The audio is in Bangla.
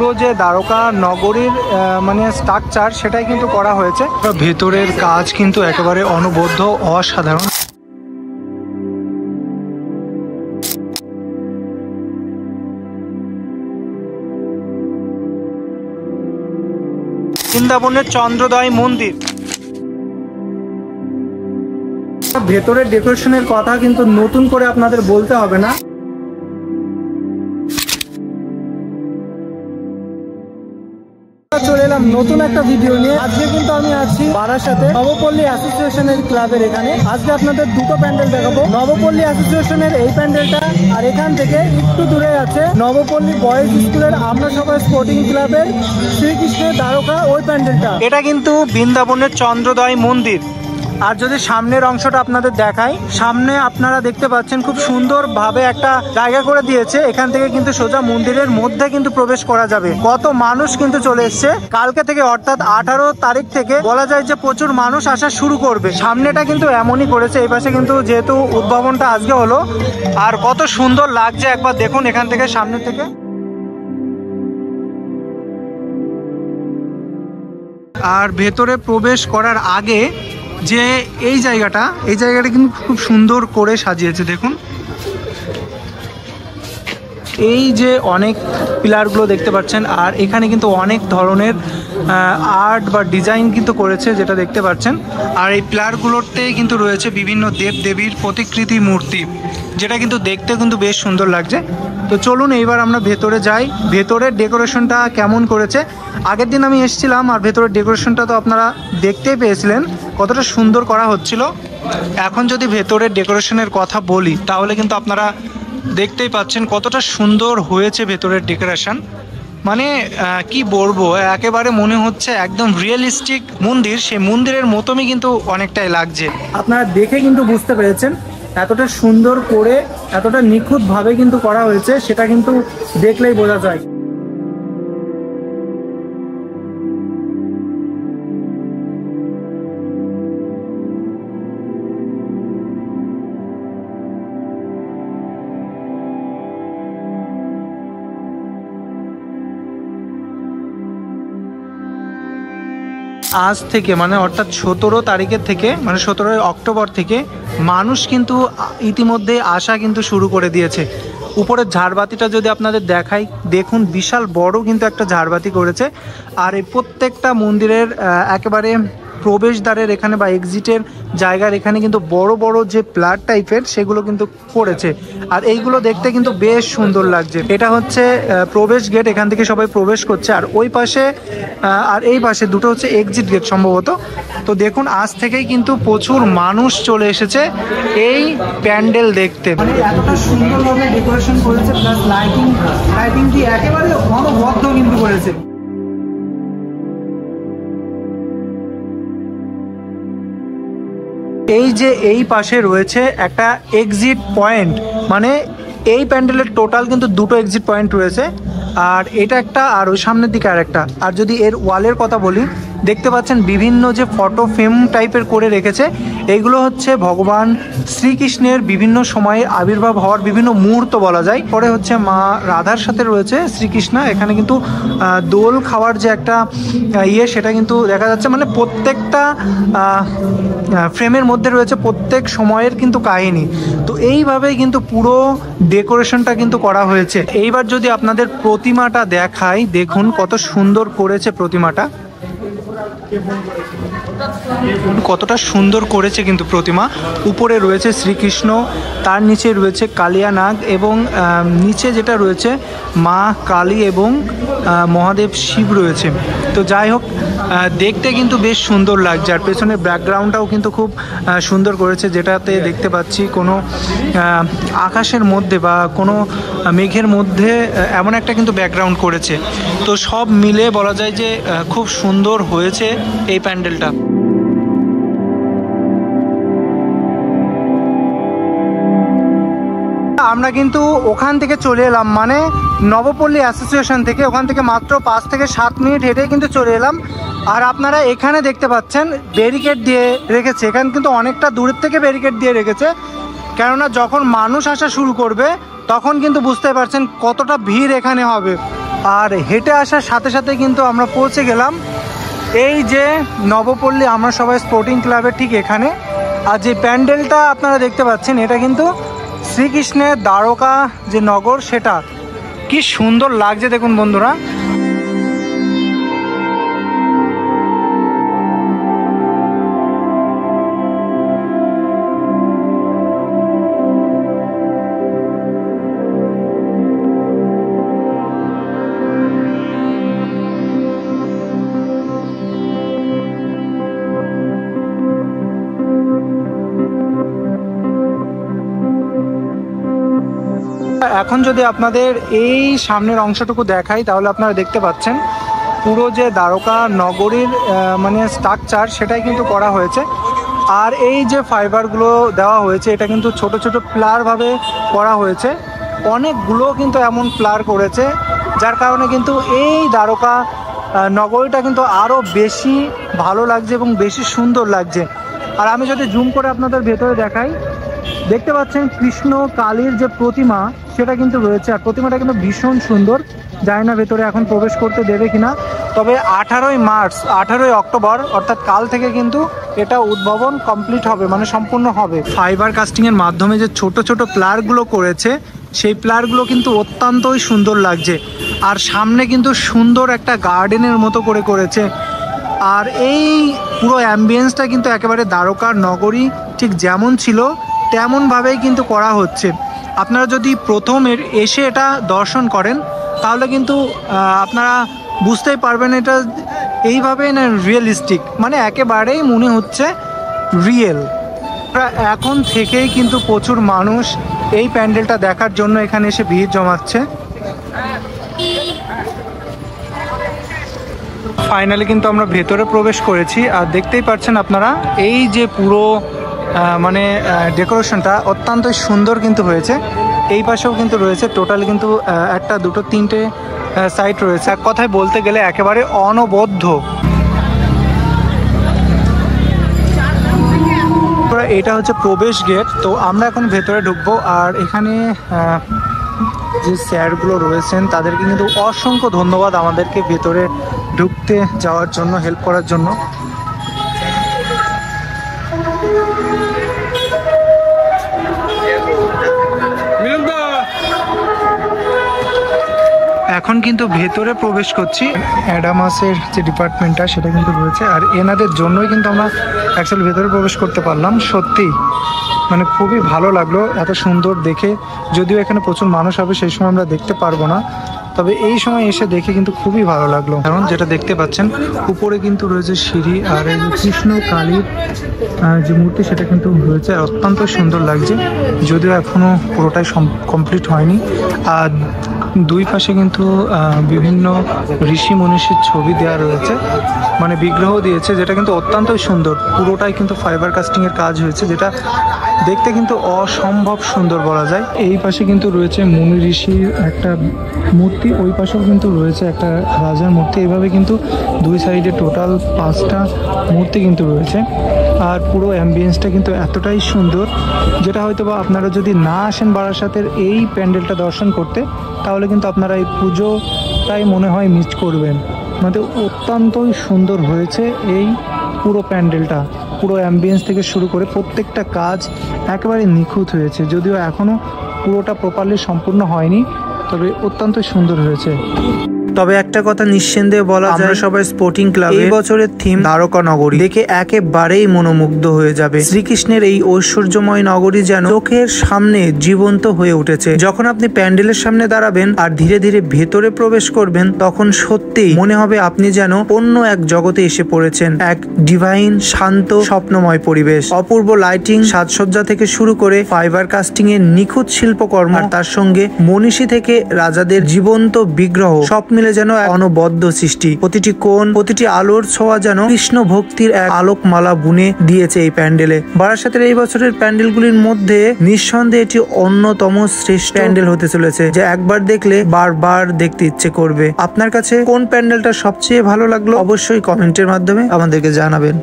পুরো যে দ্বারকা নগরীর মানে স্ট্রাকচার সেটাই কিন্তু করা হয়েছে। ভেতরের কাজ কিন্তু একেবারে অনবদ্য, অসাধারণ। বৃন্দাবনের চন্দ্রোদয় মন্দির। ভেতরের ডেকোরেশনের কথা কিন্তু নতুন করে আপনাদের বলতে হবে না। চলে এলাম নতুন একটা ভিডিও নিয়ে। আজকে কিন্তু আমি আছি বারাসাতে নবপল্লী অ্যাসোসিয়েশনের ক্লাবের এখানে। আজকে আপনাদের দুটো প্যান্ডেল দেখাবো। নবপল্লী অ্যাসোসিয়েশনের এই প্যান্ডেলটা, আর এখান থেকে একটু দূরে আছে নবপল্লী বয়েজ স্কুলের আমরা সবাই স্পোর্টিং ক্লাবের শ্রীকৃষ্ণের দ্বারকা ওই প্যান্ডেলটা। এটা কিন্তু বৃন্দাবনের চন্দ্রোদয় মন্দির। আর যদি সামনের অংশটা আপনাদের দেখাই, সামনে আপনারা দেখতে পাচ্ছেন খুব সুন্দর ভাবে একটা জায়গা করে দিয়েছে। এখান থেকে কিন্তু সোজা মন্দিরের মধ্যে কিন্তু প্রবেশ করা যাবে। কত মানুষ কিন্তু চলে এসছে কালকে থেকে, অর্থাৎ 18 তারিখ থেকে বলা যায় যে প্রচুর মানুষ আসা শুরু করবে। সামনেটা কিন্তু এমনই করেছে। এই পাশে কিন্তু যেহেতু উদ্ভাবনটা আজকে হলো, আর কত সুন্দর লাগছে একবার দেখুন এখান থেকে, সামনে থেকে। আর ভেতরে প্রবেশ করার আগে যে এই জায়গাটা কিন্তু খুব সুন্দর করে সাজিয়েছে। দেখুন এই যে অনেক পিলারগুলো দেখতে পাচ্ছেন, আর এখানে কিন্তু অনেক ধরনের আর্ট বা ডিজাইন কিন্তু করেছে, যেটা দেখতে পাচ্ছেন। আর এই পিলারগুলোতে কিন্তু রয়েছে বিভিন্ন দেব দেবীর প্রতিকৃতি মূর্তি, যেটা কিন্তু দেখতে কিন্তু বেশ সুন্দর লাগছে। তো চলুন এইবার আমরা ভেতরে যাই। ভেতরের ডেকোরেশনটা কেমন করেছে, আগের দিন আমি এসেছিলাম, আর ভেতরের ডেকোরেশনটা তো আপনারা দেখতেই পেয়েছিলেন কতটা সুন্দর করা হচ্ছিল। এখন যদি ভেতরের ডেকোরেশনের কথা বলি, তাহলে কিন্তু আপনারা দেখতেই পাচ্ছেন কতটা সুন্দর হয়েছে ভেতরের ডেকোরেশন। মানে কি বলবো, একেবারে মনে হচ্ছে একদম রিয়েলিস্টিক মন্দির, সেই মন্দিরের মতনই কিন্তু অনেকটাই লাগছে। আপনারা দেখে কিন্তু বুঝতে পেরেছেন এতটা সুন্দর করে, এতটা নিখুঁতভাবে কিন্তু করা হয়েছে, সেটা কিন্তু দেখলেই বোঝা যায়। আজ থেকে মানে অর্থাৎ 17 তারিখের থেকে, মানে 17 অক্টোবর থেকে মানুষ কিন্তু ইতিমধ্যে আসা কিন্তু শুরু করে দিয়েছে। উপরের ঝাড়বাতিটা যদি আপনাদের দেখাই, দেখুন বিশাল বড় কিন্তু একটা ঝাড়বাতি করেছে। আর এই প্রত্যেকটা মন্দিরের একেবারে প্রবেশদ্বারের এখানে বা এক্সিটের জায়গার এখানে কিন্তু বড় বড় যে প্লার টাইপের সেগুলো কিন্তু করেছে। আর এইগুলো দেখতে কিন্তু বেশ সুন্দর লাগছে। এটা হচ্ছে প্রবেশ গেট, এখান থেকে সবাই প্রবেশ করছে। আর ওই পাশে আর এই পাশে দুটো হচ্ছে এক্সিট গেট সম্ভবত। তো দেখুন আজ থেকেই কিন্তু প্রচুর মানুষ চলে এসেছে এই প্যান্ডেল দেখতে। মানে এতটা সুন্দরভাবে ডেকোরেশন করেছে, প্লাস লাইটিং কি একেবারে অনবদ্য কিন্তু করেছে। এই যে এই পাশে রয়েছে একটা এক্সিট পয়েন্ট, মানে এই প্যান্ডেলের টোটাল কিন্তু দুটো এক্সিট পয়েন্ট রয়েছে। আর এটা একটা, আর ওই সামনের দিকে আর একটা। আর যদি এর ওয়ালের কথা বলি, দেখতে পাচ্ছেন বিভিন্ন যে ফটো ফ্রেম টাইপের করে রেখেছে, এইগুলো হচ্ছে ভগবান শ্রীকৃষ্ণের বিভিন্ন সময়ে আবির্ভাব হওয়ার বিভিন্ন মুহূর্ত বলা যায়। পরে হচ্ছে মা রাধার সাথে রয়েছে শ্রীকৃষ্ণ। এখানে কিন্তু দোল খাওয়ার যে একটা সেটা কিন্তু দেখা যাচ্ছে। মানে প্রত্যেকটা ফ্রেমের মধ্যে রয়েছে প্রত্যেক সময়ের কিন্তু কাহিনী। তো এইভাবেই কিন্তু পুরো ডেকোরেশনটা কিন্তু করা হয়েছে। এইবার যদি আপনাদের প্রতিমাটা দেখাই, দেখুন কত সুন্দর করেছে প্রতিমাটা, কতটা সুন্দর করেছে কিন্তু প্রতিমা। উপরে রয়েছে শ্রীকৃষ্ণ, তার নিচে রয়েছে কালিয়া নাগ, এবং নিচে যেটা রয়েছে মা কালী এবং মহাদেব শিব রয়েছে। তো যাই হোক, দেখতে কিন্তু বেশ সুন্দর লাগছে। আর পেছনের ব্যাকগ্রাউন্ডটাও কিন্তু খুব সুন্দর করেছে, যেটাতে দেখতে পাচ্ছি কোনো আকাশের মধ্যে বা কোনো মেঘের মধ্যে এমন একটা কিন্তু ব্যাকগ্রাউন্ড করেছে। তো সব মিলে বলা যায় যে খুব সুন্দর হয়েছে এই প্যান্ডেলটা। আমরা কিন্তু ওখান থেকে চলে এলাম, মানে নবপল্লী অ্যাসোসিয়েশন থেকে, ওখান থেকে মাত্র 5 থেকে 7 মিনিট হেঁটে কিন্তু চলে এলাম। আর আপনারা এখানে দেখতে পাচ্ছেন ব্যারিকেড দিয়ে রেখেছে, এখানে কিন্তু অনেকটা দূরের থেকে ব্যারিকেড দিয়ে রেখেছে, কেননা যখন মানুষ আসা শুরু করবে তখন কিন্তু বুঝতে পারছেন কতটা ভিড় এখানে হবে। আর হেঁটে আসার সাথে সাথে কিন্তু আমরা পৌঁছে গেলাম এই যে নবপল্লী আমরা সবাই স্পোর্টিং ক্লাবের ঠিক এখানে। আর যে প্যান্ডেলটা আপনারা দেখতে পাচ্ছেন এটা কিন্তু শ্রীকৃষ্ণের দ্বারকা যে নগর সেটা। কি সুন্দর লাগছে দেখুন বন্ধুরা। এখন যদি আপনাদের এই সামনের অংশটুকু দেখাই তাহলে আপনারা দেখতে পাচ্ছেন পুরো যে দ্বারকা নগরীর মানে স্ট্রাকচার সেটাই কিন্তু করা হয়েছে। আর এই যে ফাইবারগুলো দেওয়া হয়েছে এটা কিন্তু ছোট ছোট প্লারভাবে করা হয়েছে, অনেকগুলো কিন্তু এমন প্লার করেছে যার কারণে কিন্তু এই দ্বারকা নগরীটা কিন্তু আরও বেশি ভালো লাগছে এবং বেশি সুন্দর লাগছে। আর আমি যদি জুম করে আপনাদের ভেতরে দেখাই, দেখতে পাচ্ছেন কৃষ্ণ কালীর যে প্রতিমা সেটা কিন্তু রয়েছে। আর প্রতিমাটা কিন্তু ভীষণ সুন্দর, জানি না ভেতরে এখন প্রবেশ করতে দেবে কিনা। তবে 18ই অক্টোবর অর্থাৎ কাল থেকে কিন্তু এটা উদ্ভাবন কমপ্লিট হবে, মানে সম্পূর্ণ হবে। ফাইবার কাস্টিংয়ের মাধ্যমে যে ছোট ছোট প্লারগুলো করেছে সেই প্লারগুলো কিন্তু অত্যন্তই সুন্দর লাগছে। আর সামনে কিন্তু সুন্দর একটা গার্ডেনের মতো করে করেছে। আর এই পুরো অ্যাম্বিয়েন্সটা কিন্তু একেবারে দ্বারকার নগরী ঠিক যেমন ছিল তেমনভাবেই কিন্তু করা হচ্ছে। আপনারা যদি প্রথম এসে এটা দর্শন করেন তাহলে কিন্তু আপনারা বুঝতেই পারবেন এটা এইভাবে না রিয়েলিস্টিক, মানে একেবারেই মনে হচ্ছে রিয়েল। এখন থেকেই কিন্তু প্রচুর মানুষ এই প্যান্ডেলটা দেখার জন্য এখানে এসে ভিড় জমাচ্ছে। ফাইনালি কিন্তু আমরা ভেতরে প্রবেশ করেছি। আর দেখতেই পাচ্ছেন আপনারা এই যে পুরো মানে ডেকোরেশনটা অত্যন্তই সুন্দর কিন্তু হয়েছে। এই পাশেও কিন্তু রয়েছে টোটাল কিন্তু একটা দুটো তিনটে সাইট রয়েছে, এক কথায় বলতে গেলে একেবারে অনবদ্য। এটা হচ্ছে প্রবেশ গেট, তো আমরা এখন ভেতরে ঢুকবো। আর এখানে যে স্যারগুলো রয়েছেন তাদেরকে কিন্তু অসংখ্য ধন্যবাদ আমাদেরকে ভেতরে ঢুকতে যাওয়ার জন্য, হেল্প করার জন্য। এখন কিন্তু ভেতরে প্রবেশ করছি। অ্যাডামাসের যে ডিপার্টমেন্টটা সেটা কিন্তু রয়েছে। আর এনাদের জন্যই কিন্তু আমরা অ্যাকচুয়ালি ভেতরে প্রবেশ করতে পারলাম। সত্যিই মানে খুবই ভালো লাগলো এত সুন্দর দেখে। যদিও এখানে প্রচুর মানুষ হবে সেই সময় আমরা দেখতে পারবো না, তবে এই সময় এসে দেখে কিন্তু খুবই ভালো লাগলো। কারণ যেটা দেখতে পাচ্ছেন উপরে কিন্তু রয়েছে সিঁড়ি, আর এই যে কৃষ্ণ কালীর যে মূর্তি সেটা কিন্তু রয়েছে, অত্যন্ত সুন্দর লাগছে। যদিও এখনো পুরোটাই কমপ্লিট হয়নি। আর দুই পাশে কিন্তু বিভিন্ন ঋষি মনীষীর ছবি দেওয়া রয়েছে, মানে বিগ্রহ দিয়েছে, যেটা কিন্তু অত্যন্তই সুন্দর। পুরোটাই কিন্তু ফাইবার কাস্টিংয়ের কাজ হয়েছে, যেটা দেখতে কিন্তু অসম্ভব সুন্দর বলা যায়। এই পাশে কিন্তু রয়েছে মুনি ঋষির একটা মূর্তি, ওই পাশেও কিন্তু রয়েছে একটা রাজার মূর্তি। এইভাবে কিন্তু দুই সাইডে টোটাল 5টা মূর্তি কিন্তু রয়েছে। আর পুরো অ্যাম্বিয়েন্সটা কিন্তু এতটাই সুন্দর, যেটা হয়তো বা আপনারা যদি না আসেন বারাসাতের এই প্যান্ডেলটা দর্শন করতে তাহলে কিন্তু আপনারা এই পুজোটাই মনে হয় মিস করবেন। মানে অত্যন্তই সুন্দর হয়েছে এই পুরো প্যান্ডেলটা, পুরো অ্যাম্বিয়েন্স থেকে শুরু করে প্রত্যেকটা কাজ একেবারে নিখুঁত হয়েছে। যদিও এখনও পুরোটা প্রপারলি সম্পূর্ণ হয়নি, তবে অত্যন্ত সুন্দর হয়েছে। তবে একটা কথা নিঃসন্দেহে বলা যায়, আমরা সবাই স্পোর্টিং ক্লাব এই বছরের থিম দ্বারকা নগরী দেখে একেবারেই মনোমুগ্ধ হয়ে যাবে। শ্রীকৃষ্ণের এই ঐশ্বর্যময় নগরী যেন চোখের সামনে জীবন্ত হয়ে উঠেছে। যখন আপনি প্যান্ডেলের সামনে দাঁড়াবেন আর ধীরে ধীরে ভেতরে প্রবেশ করবেন, তখন সত্যিই মনে হবে আপনি যেন অন্য এক জগতে এসে পড়েছেন। এক ডিভাইন শান্ত স্বপ্নময় পরিবেশ, অপূর্ব লাইটিং, সাজসজ্জা থেকে শুরু করে ফাইবার কাস্টিং এর নিখুঁত শিল্পকর্ম, আর তার সঙ্গে মনীষী থেকে রাজাদের জীবন্ত বিগ্রহ, সব মিলে যেন অনবদ্য সৃষ্টি। প্রতিটি কোণ, প্রতিটি আলোর ছোঁয়া যেন কৃষ্ণ ভক্তির এক আলোকমালা বুনে দিয়েছে এই প্যান্ডেলে। বারাসাতের এই বছরের প্যান্ডেলগুলির মধ্যে নিঃসন্দেহে এটি অন্যতম শ্রেষ্ঠ প্যান্ডেল হতে চলেছে, যা একবার দেখলে বারবার দেখতে ইচ্ছে করবে। আপনার কাছে কোন প্যান্ডেলটা সবচেয়ে ভালো লাগলো অবশ্যই কমেন্টের মাধ্যমে আমাদেরকে জানাবেন।